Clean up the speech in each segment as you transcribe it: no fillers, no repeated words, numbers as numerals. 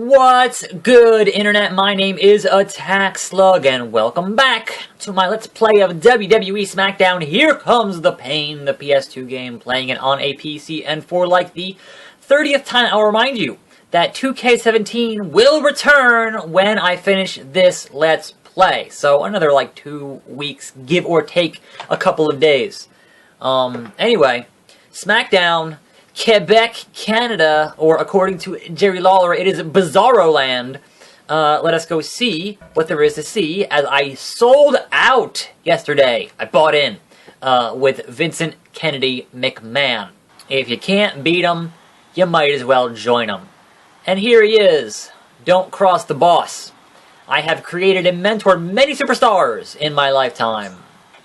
What's good, Internet? My name is attackslug, and welcome back to my Let's Play of WWE SmackDown. Here comes the pain, the PS2 game, playing it on a PC, and for like the 30th time, I'll remind you that 2K17 will return when I finish this Let's Play. So another like 2 weeks, give or take a couple of days. Anyway, SmackDown, Quebec, Canada, or according to Jerry Lawler, it is Bizarro Land. Let us go see what there is to see, as I sold out yesterday. I bought in with Vincent Kennedy McMahon. If you can't beat him, you might as well join him. And here he is. Don't cross the boss. I have created and mentored many superstars in my lifetime.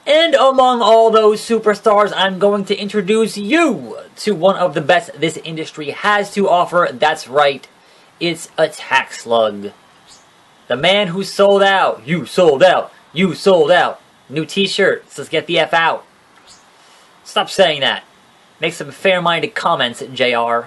And among all those superstars, I'm going to introduce you to one of the best this industry has to offer. That's right, it's attackslug. The man who sold out. You sold out. You sold out. New t-shirt. Let's get the F out. Stop saying that. Make some fair-minded comments, JR.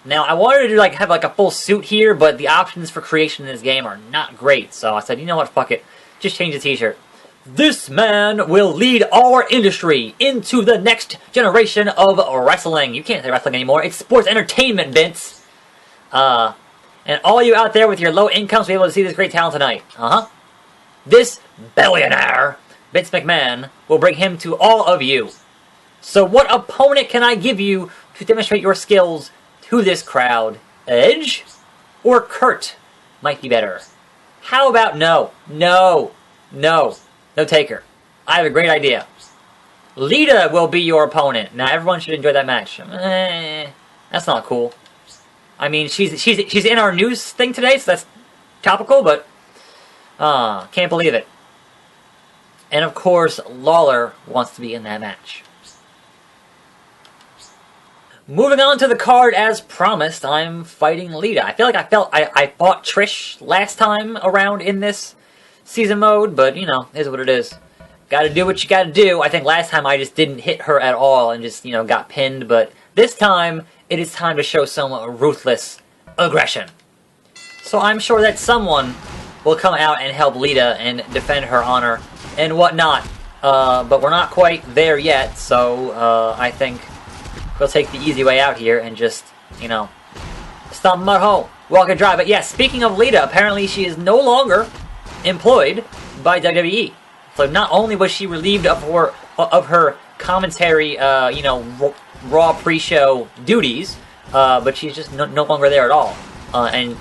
Now, I wanted to have a full suit here, but the options for creation in this game are not great. So I said, you know what, fuck it. Just change the t-shirt. This man will lead our industry into the next generation of wrestling. You can't say wrestling anymore. It's sports entertainment, Vince. And all you out there with your low incomes will be able to see this great talent tonight. This billionaire, Vince McMahon, will bring him to all of you. So what opponent can I give you to demonstrate your skills to this crowd? Edge? Or Kurt might be better. How about no? No. No. No taker. I have a great idea. Lita will be your opponent. Now everyone should enjoy that match. That's not cool. I mean, she's in our news thing today, so that's topical, but can't believe it. And of course, Lawler wants to be in that match. Moving on to the card as promised, I'm fighting Lita. I feel like I fought Trish last time around in this season mode, but you know, is what it is. Gotta do what you gotta do. I think last time I just didn't hit her at all and just, got pinned, but this time it is time to show some ruthless aggression. So I'm sure that someone will come out and help Lita and defend her honor and whatnot. But we're not quite there yet, so I think we'll take the easy way out here and just, stomp them at home. Walk and drive. But yeah, speaking of Lita, apparently she is no longer employed by WWE. So not only was she relieved of her commentary, Raw pre-show duties, but she's just no longer there at all. And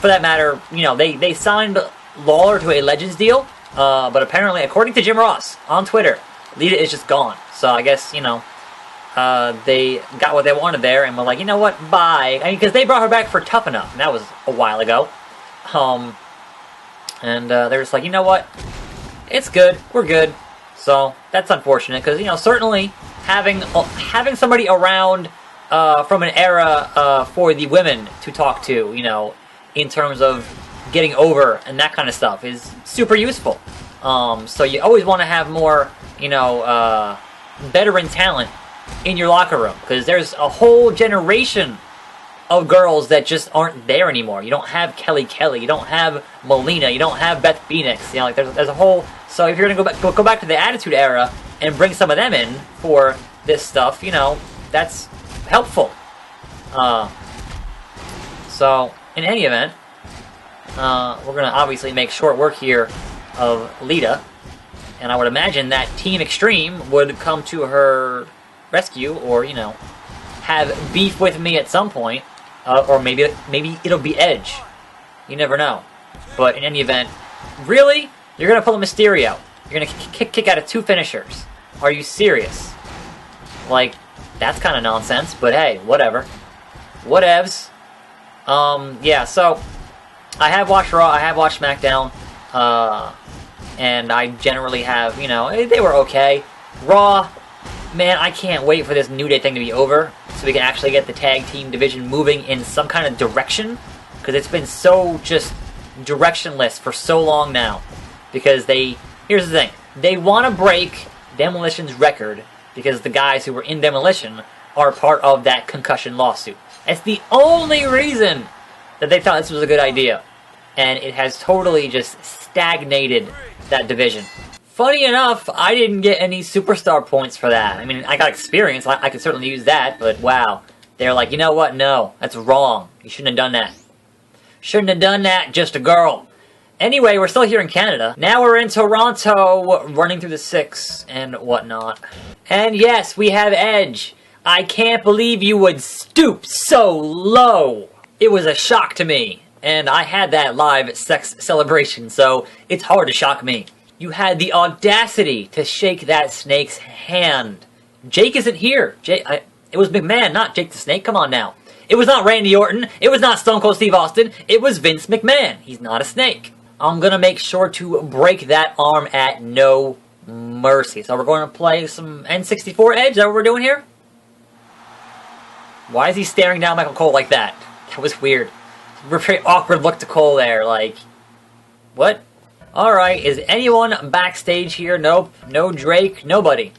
for that matter, they signed Lawler to a Legends deal, but apparently, according to Jim Ross on Twitter, Lita is just gone. So I guess, they got what they wanted there, and were like, you know what, bye. I mean, because they brought her back for Tough Enough, and that was a while ago. And they're just like, you know what? It's good. We're good. So that's unfortunate because certainly having somebody around from an era for the women to talk to, in terms of getting over and that kind of stuff is super useful. So you always want to have more, veteran talent in your locker room because there's a whole generation of girls that just aren't there anymore. You don't have Kelly, you don't have Melina, you don't have Beth Phoenix. There's a whole. So if you're gonna go back to the Attitude Era and bring some of them in for this stuff, that's helpful. So in any event, we're gonna obviously make short work here of Lita, and I would imagine that Team Extreme would come to her rescue, or have beef with me at some point. Or maybe it'll be Edge. You never know. But in any event, really? You're going to pull a Mysterio. You're going to kick out of 2 finishers. Are you serious? That's kind of nonsense, but hey, whatever. Whatevs. Yeah, so I have watched Raw, I have watched SmackDown, and I generally have, they were okay. Raw, man, I can't wait for this New Day thing to be over so we can actually get the tag team division moving in some kind of direction, because it's been so just directionless for so long now. Because here's the thing, they want to break Demolition's record because the guys who were in Demolition are part of that concussion lawsuit. That's the only reason that they thought this was a good idea. And it has totally just stagnated that division. Funny enough, I didn't get any superstar points for that. I mean, I got experience, I could certainly use that, but wow. They're like, you know what, no, that's wrong. You shouldn't have done that. Shouldn't have done that, just a girl. Anyway, we're still here in Canada. Now we're in Toronto, running through the 6 and whatnot. And yes, we have Edge. I can't believe you would stoop so low. It was a shock to me. And I had that live sex celebration, so it's hard to shock me. You had the audacity to shake that snake's hand. Jake isn't here. It was McMahon, not Jake the Snake. Come on now. It was not Randy Orton. It was not Stone Cold Steve Austin. It was Vince McMahon. He's not a snake. I'm going to make sure to break that arm at no mercy. So we're going to play some N64 Edge. Is that what we're doing here? Why is he staring down Michael Cole like that? That was weird. Very awkward look to Cole there, like, what? Alright, is anyone backstage here? Nope. No Drake, nobody.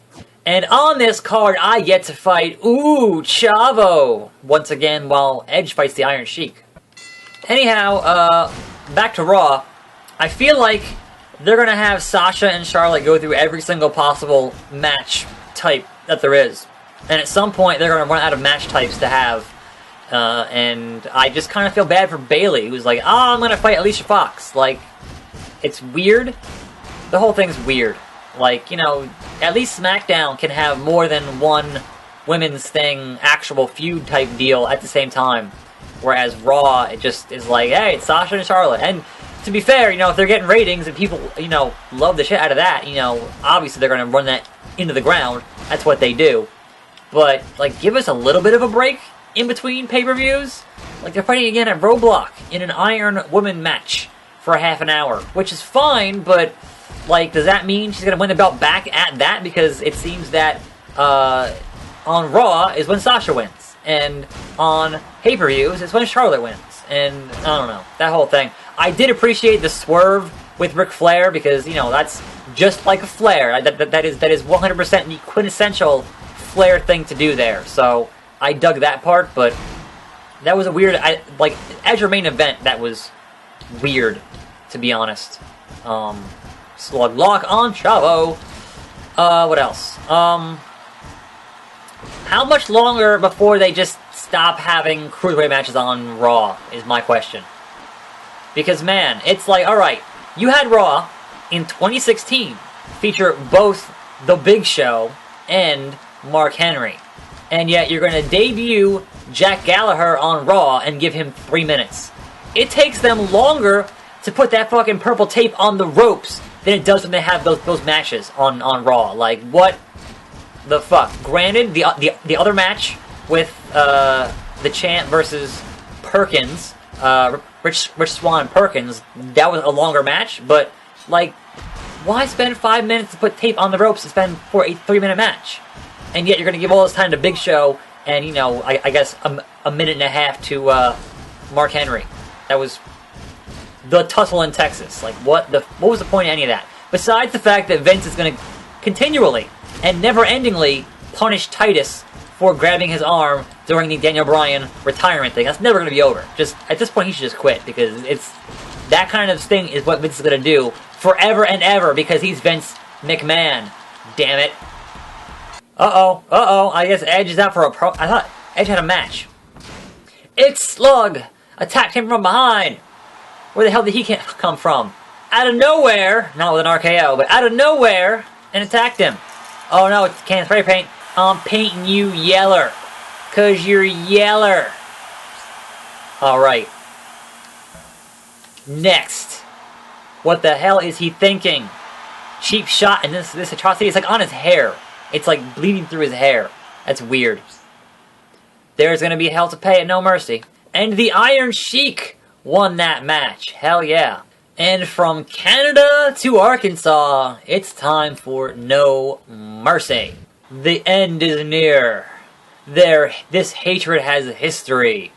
And on this card, I get to fight, Chavo! Once again, while Edge fights the Iron Sheik. Anyhow, back to Raw. I feel like they're gonna have Sasha and Charlotte go through every single possible match type that there is. And at some point, they're gonna run out of match types to have. And I just kind of feel bad for Bayley, who's like, I'm gonna fight Alicia Fox. Like, it's weird. The whole thing's weird. Like, you know, at least SmackDown can have more than one women's thing, actual feud type deal at the same time. Whereas Raw, it just is like, hey, it's Sasha and Charlotte. And to be fair, you know, if they're getting ratings and people, you know, love the shit out of that, you know, obviously they're gonna run that into the ground. That's what they do. But, like, give us a little bit of a break in between pay-per-views. Like, they're fighting again at Roadblock in an Iron Woman match for a half an hour, which is fine, but, like, does that mean she's gonna win the belt back at that? Because it seems that on Raw is when Sasha wins, and on pay-per-views is when Charlotte wins, and I don't know, that whole thing. I did appreciate the swerve with Ric Flair, because, you know, that's just like a Flair. That is 100% the quintessential Flair thing to do there, so I dug that part, but that was a weird, like, as your main event, that was weird, to be honest. Slug lock on Chavo. What else? How much longer before they just stop having cruiserweight matches on Raw, is my question. Because, man, it's like, alright, you had Raw in 2016 feature both The Big Show and Mark Henry. And yet you're going to debut Jack Gallagher on Raw and give him 3 minutes. It takes them longer to put that fucking purple tape on the ropes than it does when they have those matches on Raw. Like, what the fuck? Granted, the other match with the Champ versus Perkins, Rich Swann Perkins, that was a longer match, but, like, why spend 5 minutes to put tape on the ropes and spend for a 3-minute match? And yet you're going to give all this time to Big Show and, you know, I guess a minute and a half to Mark Henry. That was the tussle in Texas. Like, what was the point of any of that? Besides the fact that Vince is going to continually and never-endingly punish Titus for grabbing his arm during the Daniel Bryan retirement thing. That's never going to be over. Just at this point, he should just quit, because it's that kind of thing is what Vince is going to do forever and ever, because he's Vince McMahon. Damn it. Uh-oh. I guess Edge is out for a pro... I thought Edge had a match. It's Slug! Attacked him from behind! Where the hell did he come from? Out of nowhere! Not with an RKO, but out of nowhere! And attacked him. Oh no, it's can spray paint. I'm painting you yeller. 'Cause you're yeller. Alright. Next. What the hell is he thinking? Cheap shot, and this atrocity is like on his hair. It's like bleeding through his hair. That's weird. There's gonna be hell to pay at No Mercy. And the Iron Sheik won that match. Hell yeah. And from Canada to Arkansas, it's time for No Mercy. The end is near. This hatred has a history.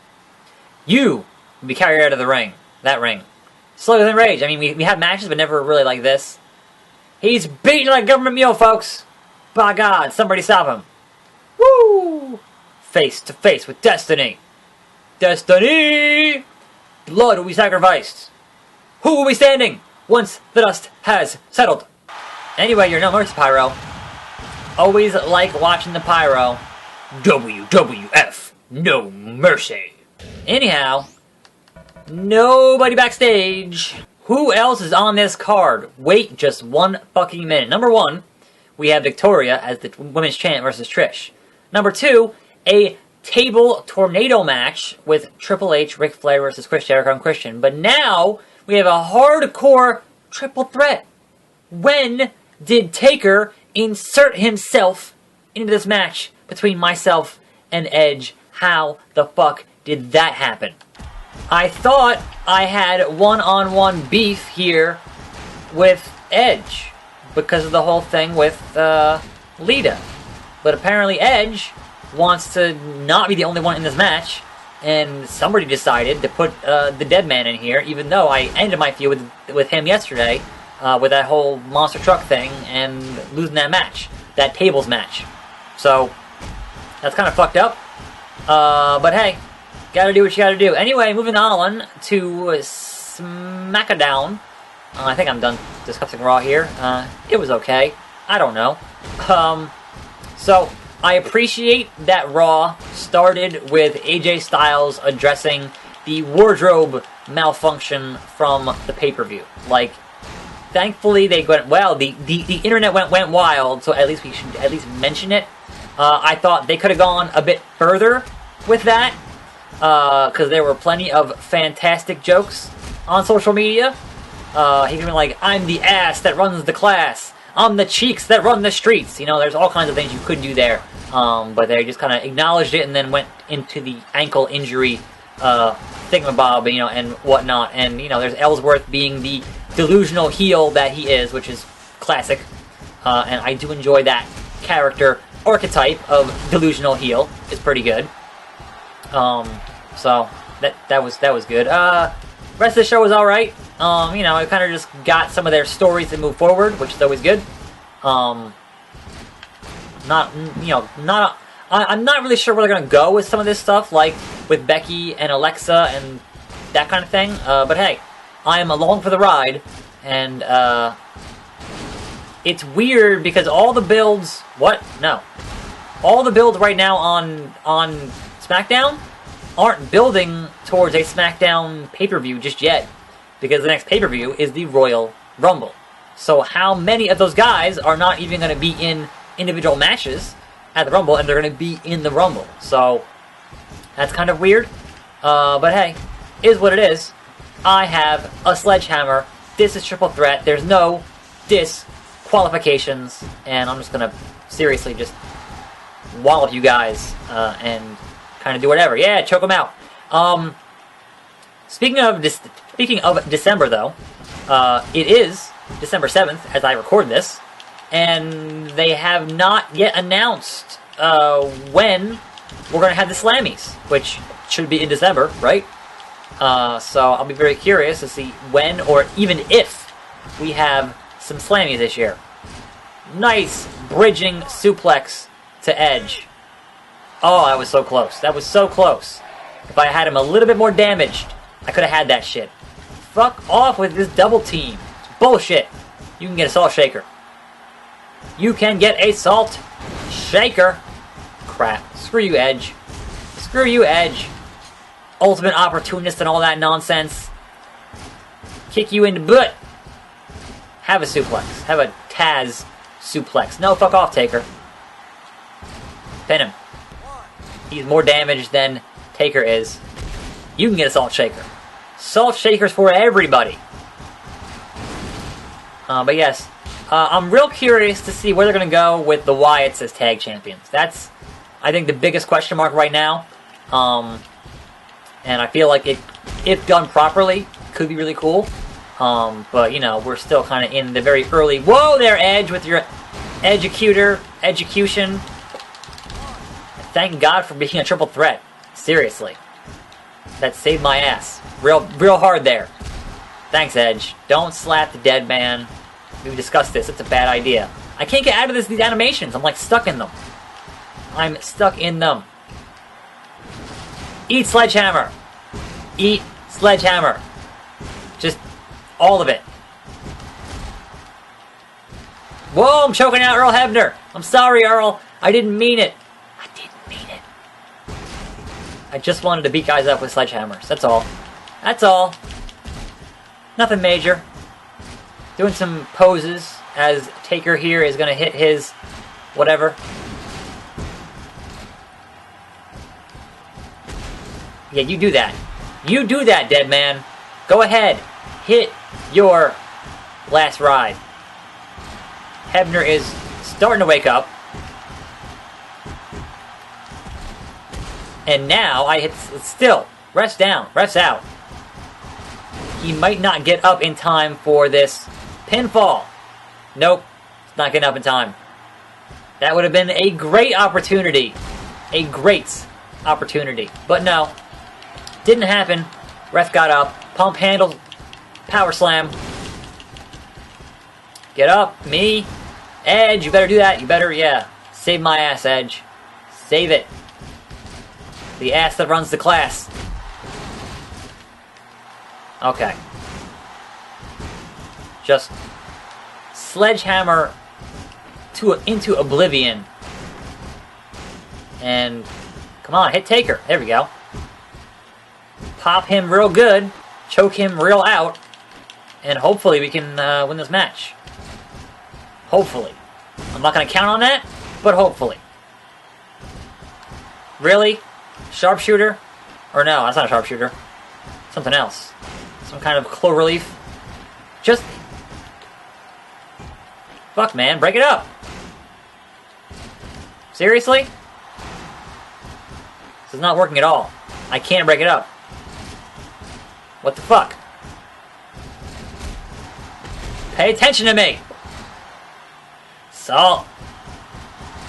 You will be carried out of the ring. That ring. Slug with Rage. I mean, we have matches, but never really like this. He's beating like a government mule, folks. By God, somebody stop him. Woo! Face to face with Destiny. Destiny! blood will be sacrificed? Who will be standing once the dust has settled? Anyway, you're no mercy, Pyro. Always like watching the Pyro. WWF, no mercy. Anyhow, nobody backstage. Who else is on this card? Wait just one fucking minute. Number 1, we have Victoria as the women's champ versus Trish. Number 2, a table tornado match with Triple H, Ric Flair versus Chris Jericho and Christian. But now we have a hardcore triple threat. When did Taker insert himself into this match between myself and Edge? How the fuck did that happen? I thought I had one-on-one beef here with Edge because of the whole thing with Lita. But apparently Edge wants to not be the only one in this match, and somebody decided to put the dead man in here, even though I ended my feud with him yesterday with that whole monster truck thing and losing that match, that tables match. So that's kind of fucked up. But hey, gotta do what you gotta do. Anyway, moving on to SmackDown. I think I'm done discussing Raw here. It was okay. I don't know. So I appreciate that Raw started with AJ Styles addressing the wardrobe malfunction from the pay-per-view. Like, thankfully they went, well, the internet went wild, so at least we should at least mention it. I thought they could have gone a bit further with that, because there were plenty of fantastic jokes on social media. He could be like, I'm the ass that runs the class. I'm the cheeks that run the streets. You know, there's all kinds of things you could do there. But they just kind of acknowledged it and then went into the ankle injury thingamabob, you know, and whatnot. And, you know, there's Ellsworth being the delusional heel that he is, which is classic. And I do enjoy that character archetype of delusional heel. It's pretty good. So that was good. Rest of the show was alright. You know, I kind of just got some of their stories to move forward, which is always good. I'm not really sure where they're gonna go with some of this stuff, like with Becky and Alexa and that kind of thing. But hey, I am along for the ride, and it's weird because all the builds. What? No, all the builds right now on SmackDown aren't building towards a SmackDown pay-per-view just yet, because the next pay-per-view is the Royal Rumble. So how many of those guys are not even going to be in individual matches at the Rumble, and they're going to be in the Rumble? So that's kind of weird. But hey, is what it is. I have a sledgehammer. This is triple threat. There's no disqualifications, and I'm just going to seriously just wallop you guys and kind of do whatever. Yeah, choke them out. Speaking of December, though, it is December 7th as I record this, and they have not yet announced when we're going to have the Slammies, which should be in December, right? So I'll be very curious to see when, or even if, we have some Slammies this year. Nice bridging suplex to Edge. Oh, that was so close. That was so close. If I had him a little bit more damaged, I could have had that shit. Fuck off with this double team. It's bullshit. You can get a salt shaker. You can get a salt shaker. Crap. Screw you, Edge. Screw you, Edge. Ultimate opportunist and all that nonsense. Kick you in the butt. Have a suplex. Have a Taz suplex. No, fuck off, Taker. Pin him. He's more damaged than Taker is. You can get a salt shaker. Salt shakers for everybody. But yes, I'm real curious to see where they're going to go with the Wyatts as tag champions. That's, I think, the biggest question mark right now. And I feel like it, if done properly, could be really cool. But, you know, we're still kind of in the very early... Whoa there, Edge, with your execution. Thank God for being a triple threat. Seriously. That saved my ass. Real hard there. Thanks, Edge. Don't slap the dead man. We've discussed this. It's a bad idea. I can't get out of these animations. I'm, like, stuck in them. I'm stuck in them. Eat sledgehammer. Eat Sledgehammer. Just all of it. Whoa, I'm choking out Earl Hebner. I'm sorry, Earl. I didn't mean it. I didn't mean it. I just wanted to beat guys up with sledgehammers. That's all. That's all. Nothing major. Doing some poses as Taker here is going to hit his whatever. Yeah, you do that. You do that, dead man. Go ahead. Hit your last ride. Hebner is starting to wake up. And now I hit still. Rest down. Rest out. He might not get up in time for this pinfall. Nope. It's not getting up in time. That would have been a great opportunity. A great opportunity. But no. Didn't happen. Ref got up. Pump handle. Power slam. Get up. Me. Edge. You better do that. You better, yeah. Save my ass, Edge. Save it. The ass that runs the class. Okay. Just sledgehammer into oblivion. And come on, hit Taker. There we go. Pop him real good. Choke him real out. And hopefully we can win this match. Hopefully. I'm not going to count on that, but hopefully. Really? Sharpshooter? Or no, that's not a sharpshooter. Something else. Some kind of claw relief. Just... Fuck, man. Break it up. Seriously? This is not working at all. I can't break it up. What the fuck? Pay attention to me! Salt.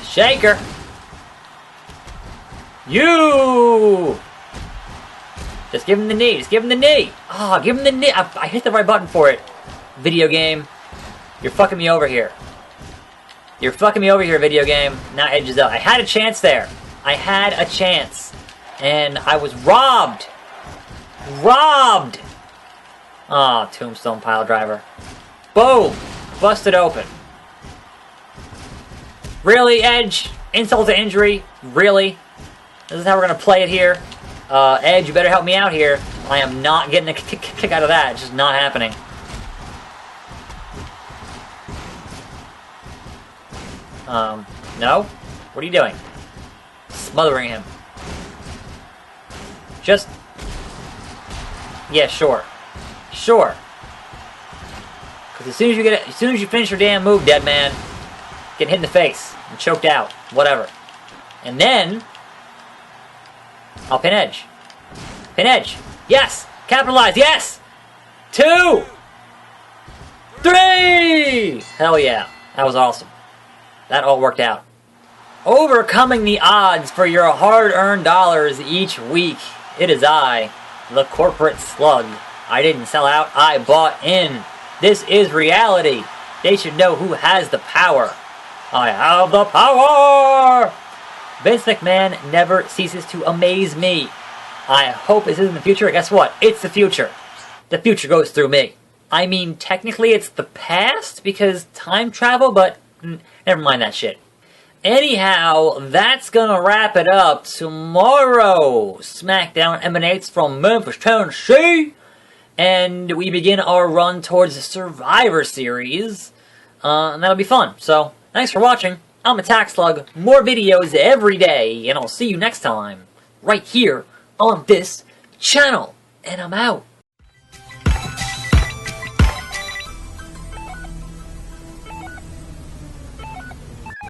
Shaker. You! Just give him the knee. Just give him the knee. Oh, give him the knee. I hit the right button for it. Video game. You're fucking me over here. You're fucking me over here, video game. Now Edge is up. I had a chance there. I had a chance. And I was robbed. Robbed! Oh, tombstone pile driver. Boom! Busted open. Really, Edge? Insult to injury? Really? This is how we're going to play it here? Edge, you better help me out here. I am not getting a kick out of that. It's just not happening. No? What are you doing? Smothering him. Just... Yeah, sure. Sure. Because as soon as you finish your damn move, dead man, get hit in the face and choked out. Whatever. And then... I'll pin Edge. Pin Edge. Yes! Capitalize. Yes! 2! 3! Hell yeah. That was awesome. That all worked out. Overcoming the odds for your hard-earned dollars each week. It is I, the corporate slug. I didn't sell out. I bought in. This is reality. They should know who has the power. I have the power! Vince McMahon never ceases to amaze me. I hope this isn't the future. Guess what? It's the future. The future goes through me. I mean, technically it's the past because time travel, but never mind that shit. Anyhow, that's gonna wrap it up. Tomorrow, SmackDown emanates from Memphis, Tennessee, and we begin our run towards the Survivor Series, and that'll be fun. So, thanks for watching. I'm attackslug. More videos every day, and I'll see you next time, right here on this channel. And I'm out.